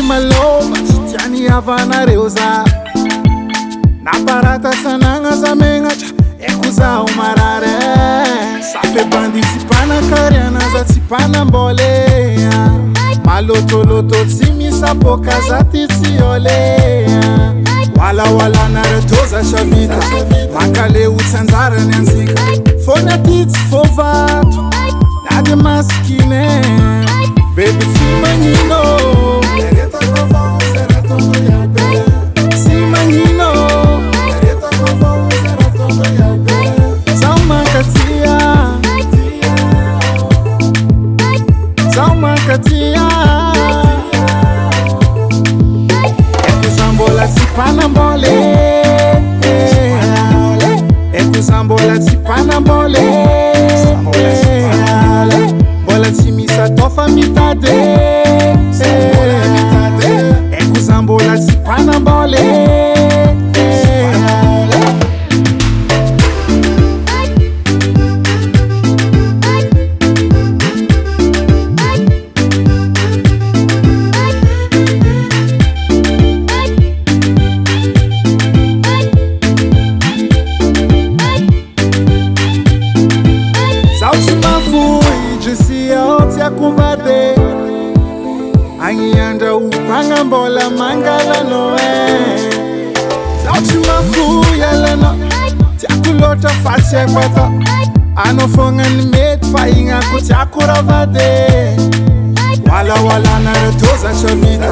Melo, tiani avana reuza na parata sananga zamengacha ekuza umarare safe bandi sipana kariana za sipana mbolea malotoloto tsimisa boka za tisiolea wala na retoza shavita makale utsanzara nyanzika fona tits fovato nade maskine baby simanyino Ekuzambola sipanambole Ekuzambola sipanambole Bola simisa tofa mitade Ekuzambola sipanambole Kuvade Anyanda upanga mbola mangala noe Sauti mafu yelena Tiakulota fashe kwata Anofonga ni met fainga kutiakura vade Wala na retoza shavita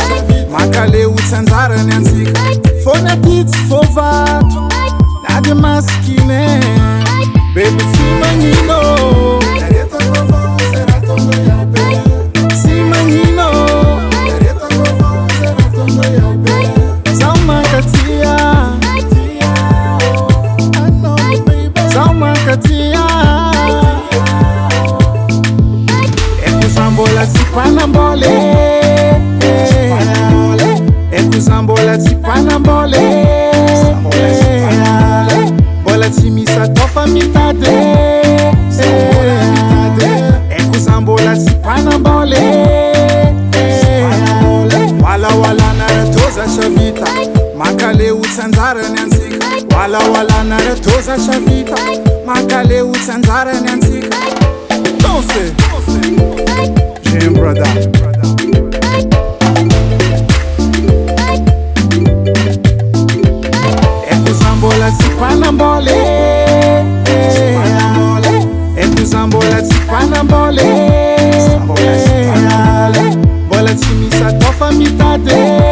Makale utsanzara nyansika Fona tits fovato Nade maskine Baby simanyino Ekuzambola sipanambole Ekuzambola sipanambole Bola simisa tofa mitade Ekuzambola sipanambole Wala na retoza shavita Makale utsanzara nyansika Wala na retoza shavita Makale utsanzara nyansika Danse Jim brother Ekuzambola sipanambole Ekuzambola sipanambole Bola simisa tofa mitade